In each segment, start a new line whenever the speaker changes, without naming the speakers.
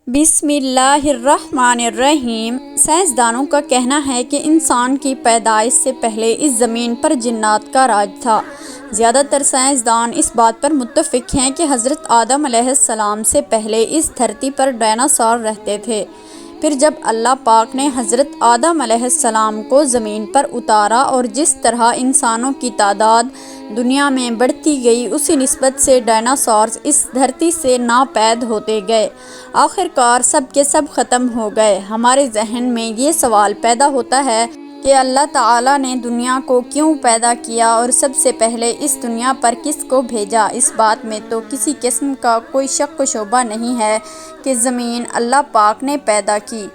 بسم اللہ الرحمن الرحیم۔ سائنسدانوں کا کہنا ہے کہ انسان کی پیدائش سے پہلے اس زمین پر جنات کا راج تھا۔ زیادہ تر سائنسدان اس بات پر متفق ہیں کہ حضرت آدم علیہ السلام سے پہلے اس دھرتی پر ڈائناسور رہتے تھے۔ پھر جب اللہ پاک نے حضرت آدم علیہ السلام کو زمین پر اتارا اور جس طرح انسانوں کی تعداد دنیا میں بڑھتی گئی، اسی نسبت سے ڈائناسورز اس دھرتی سے ناپید ہوتے گئے۔ آخر کار سب کے سب ختم ہو گئے۔ ہمارے ذہن میں یہ سوال پیدا ہوتا ہے کہ اللہ تعالیٰ نے دنیا کو کیوں پیدا کیا اور سب سے پہلے اس دنیا پر کس کو بھیجا؟ اس بات میں تو کسی قسم کا کوئی شک و شبہ نہیں ہے کہ زمین اللہ پاک نے پیدا کی۔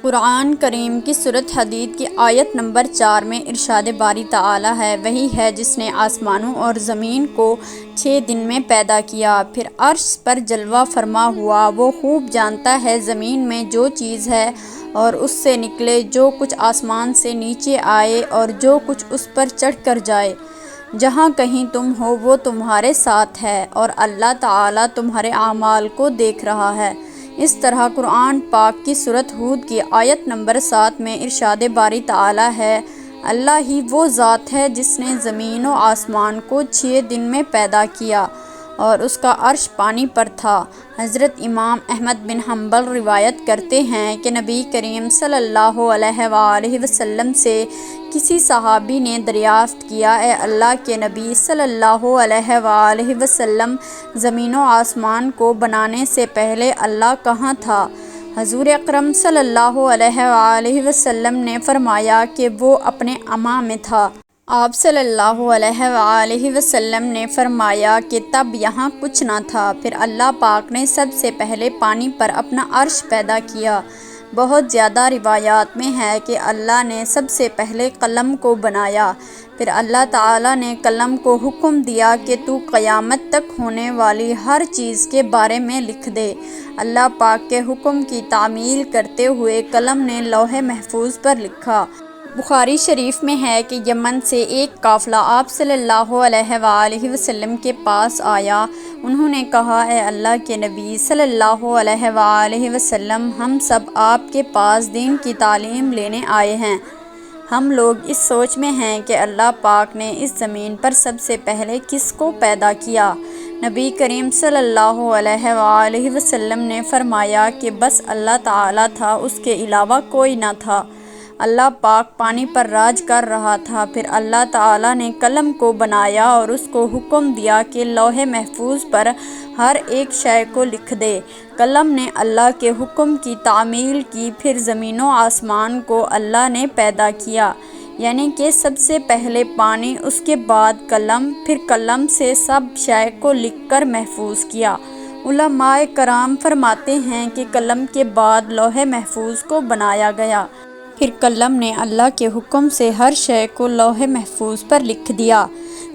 قرآن کریم کی سورۃ حدید کی آیت نمبر 4 میں ارشاد باری تعالیٰ ہے، وہی ہے جس نے آسمانوں اور زمین کو 6 دن میں پیدا کیا، پھر عرش پر جلوہ فرما ہوا۔ وہ خوب جانتا ہے زمین میں جو چیز ہے اور اس سے نکلے، جو کچھ آسمان سے نیچے آئے اور جو کچھ اس پر چڑھ کر جائے۔ جہاں کہیں تم ہو وہ تمہارے ساتھ ہے اور اللہ تعالیٰ تمہارے اعمال کو دیکھ رہا ہے۔ اس طرح قرآن پاک کی سورۃ ہود کی آیت نمبر 7 میں ارشاد باری تعالیٰ ہے، اللہ ہی وہ ذات ہے جس نے زمین و آسمان کو 6 دن میں پیدا کیا اور اس کا عرش پانی پر تھا۔ حضرت امام احمد بن حنبل روایت کرتے ہیں کہ نبی کریم صلی اللہ علیہ وآلہ وسلم سے کسی صحابی نے دریافت کیا، اے اللہ کے نبی صلی اللہ علیہ وآلہ وسلم، زمین و آسمان کو بنانے سے پہلے اللہ کہاں تھا؟ حضور اکرم صلی اللہ علیہ وآلہ وسلم نے فرمایا کہ وہ اپنے اماں میں تھا۔ آپ صلی اللہ علیہ وآلہ وسلم نے فرمایا کہ تب یہاں کچھ نہ تھا۔ پھر اللہ پاک نے سب سے پہلے پانی پر اپنا عرش پیدا کیا۔ بہت زیادہ روایات میں ہے کہ اللہ نے سب سے پہلے قلم کو بنایا، پھر اللہ تعالیٰ نے قلم کو حکم دیا کہ تو قیامت تک ہونے والی ہر چیز کے بارے میں لکھ دے۔ اللہ پاک کے حکم کی تعمیل کرتے ہوئے قلم نے لوح محفوظ پر لکھا۔ بخاری شریف میں ہے کہ یمن سے ایک قافلہ آپ صلی اللہ علیہ وآلہ وسلم کے پاس آیا۔ انہوں نے کہا، اے اللہ کے نبی صلی اللہ علیہ وآلہ وسلم، ہم سب آپ کے پاس دین کی تعلیم لینے آئے ہیں۔ ہم لوگ اس سوچ میں ہیں کہ اللہ پاک نے اس زمین پر سب سے پہلے کس کو پیدا کیا؟ نبی کریم صلی اللہ علیہ وآلہ وسلم نے فرمایا کہ بس اللہ تعالیٰ تھا، اس کے علاوہ کوئی نہ تھا۔ اللہ پاک پانی پر راج کر رہا تھا۔ پھر اللہ تعالیٰ نے قلم کو بنایا اور اس کو حکم دیا کہ لوح محفوظ پر ہر ایک شے کو لکھ دے۔ قلم نے اللہ کے حکم کی تعمیل کی، پھر زمین و آسمان کو اللہ نے پیدا کیا، یعنی کہ سب سے پہلے پانی، اس کے بعد قلم، پھر قلم سے سب شے کو لکھ کر محفوظ کیا۔ علماء کرام فرماتے ہیں کہ قلم کے بعد لوح محفوظ کو بنایا گیا، پھر قلم نے اللہ کے حکم سے ہر شے کو لوح محفوظ پر لکھ دیا۔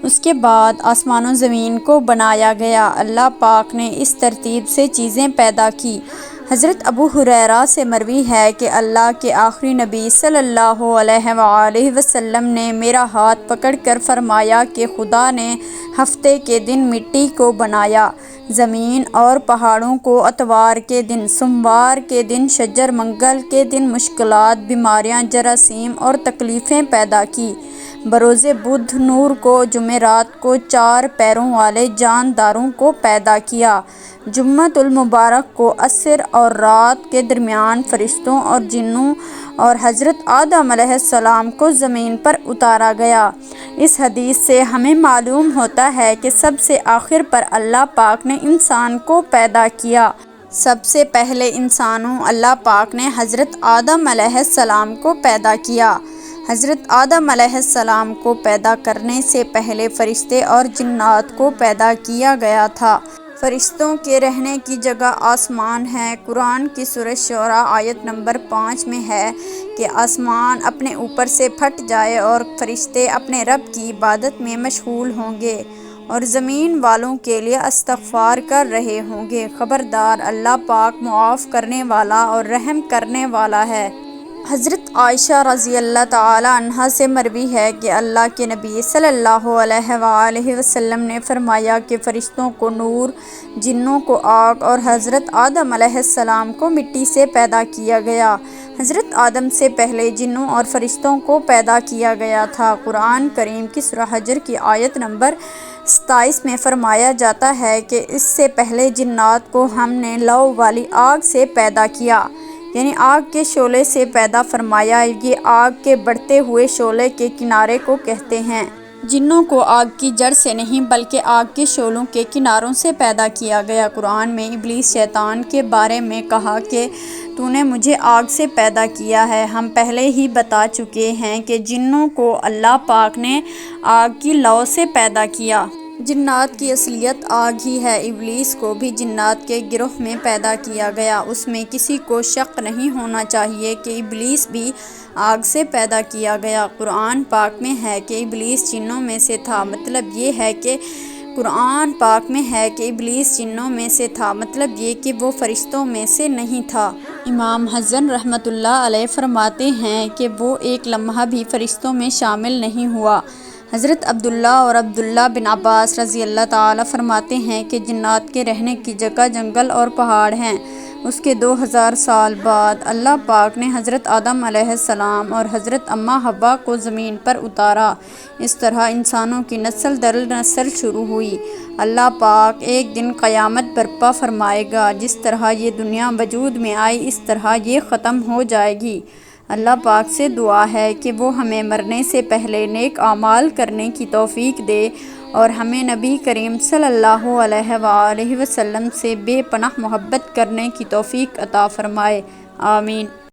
اس کے بعد آسمان و زمین کو بنایا گیا۔ اللہ پاک نے اس ترتیب سے چیزیں پیدا کی۔ حضرت ابو ہریرہ سے مروی ہے کہ اللہ کے آخری نبی صلی اللہ علیہ وآلہ وسلم نے میرا ہاتھ پکڑ کر فرمایا کہ خدا نے ہفتے کے دن مٹی کو بنایا، زمین اور پہاڑوں کو اتوار کے دن، سوموار کے دن شجر، منگل کے دن مشکلات، بیماریاں، جراثیم اور تکلیفیں پیدا کی، بروز بدھ نور کو، جمعرات کو 4 پیروں والے جانداروں کو پیدا کیا، جمعۃ المبارک کو عصر اور رات کے درمیان فرشتوں اور جنوں، اور حضرت آدم علیہ السلام کو زمین پر اتارا گیا۔ اس حدیث سے ہمیں معلوم ہوتا ہے کہ سب سے آخر پر اللہ پاک نے انسان کو پیدا کیا۔ سب سے پہلے انسانوں اللہ پاک نے حضرت آدم علیہ السلام کو پیدا کیا۔ حضرت آدم علیہ السلام کو پیدا کرنے سے پہلے فرشتے اور جنات کو پیدا کیا گیا تھا۔ فرشتوں کے رہنے کی جگہ آسمان ہے۔ قرآن کی سورۃ شعراء آیت نمبر 5 میں ہے کہ آسمان اپنے اوپر سے پھٹ جائے اور فرشتے اپنے رب کی عبادت میں مشغول ہوں گے اور زمین والوں کے لیے استغفار کر رہے ہوں گے۔ خبردار، اللہ پاک معاف کرنے والا اور رحم کرنے والا ہے۔ حضرت عائشہ رضی اللہ تعالی عنہا سے مروی ہے کہ اللہ کے نبی صلی اللہ علیہ وآلہ وسلم نے فرمایا کہ فرشتوں کو نور، جنوں کو آگ اور حضرت آدم علیہ السلام کو مٹی سے پیدا کیا گیا۔ حضرت آدم سے پہلے جنوں اور فرشتوں کو پیدا کیا گیا تھا۔ قرآن کریم کی سورہ حجر کی آیت نمبر 27 میں فرمایا جاتا ہے کہ اس سے پہلے جنات کو ہم نے لو والی آگ سے پیدا کیا، یعنی آگ کے شعلے سے پیدا فرمایا۔ یہ آگ کے بڑھتے ہوئے شعلے کے کنارے کو کہتے ہیں۔ جنوں کو آگ کی جڑ سے نہیں بلکہ آگ کے شعلوں کے کناروں سے پیدا کیا گیا۔ قرآن میں ابلیس شیطان کے بارے میں کہا کہ تو نے مجھے آگ سے پیدا کیا ہے۔ ہم پہلے ہی بتا چکے ہیں کہ جنوں کو اللہ پاک نے آگ کی لو سے پیدا کیا۔ جنات کی اصلیت آگ ہی ہے۔ ابلیس کو بھی جنات کے گروہ میں پیدا کیا گیا۔ اس میں کسی کو شک نہیں ہونا چاہیے کہ ابلیس بھی آگ سے پیدا کیا گیا۔ قرآن پاک میں ہے کہ ابلیس جنوں میں سے تھا، مطلب یہ ہے کہ وہ فرشتوں میں سے نہیں تھا۔ امام حسن رحمۃ اللہ علیہ فرماتے ہیں کہ وہ ایک لمحہ بھی فرشتوں میں شامل نہیں ہوا۔ حضرت عبداللہ اور عبداللہ بن عباس رضی اللہ تعالیٰ فرماتے ہیں کہ جنات کے رہنے کی جگہ جنگل اور پہاڑ ہیں۔ اس کے 2000 سال بعد اللہ پاک نے حضرت آدم علیہ السلام اور حضرت اماں حوا کو زمین پر اتارا۔ اس طرح انسانوں کی نسل در نسل شروع ہوئی۔ اللہ پاک ایک دن قیامت برپا فرمائے گا۔ جس طرح یہ دنیا وجود میں آئی اس طرح یہ ختم ہو جائے گی۔ اللہ پاک سے دعا ہے کہ وہ ہمیں مرنے سے پہلے نیک اعمال کرنے کی توفیق دے اور ہمیں نبی کریم صلی اللہ علیہ وآلہ وسلم سے بے پناہ محبت کرنے کی توفیق عطا فرمائے۔ آمین۔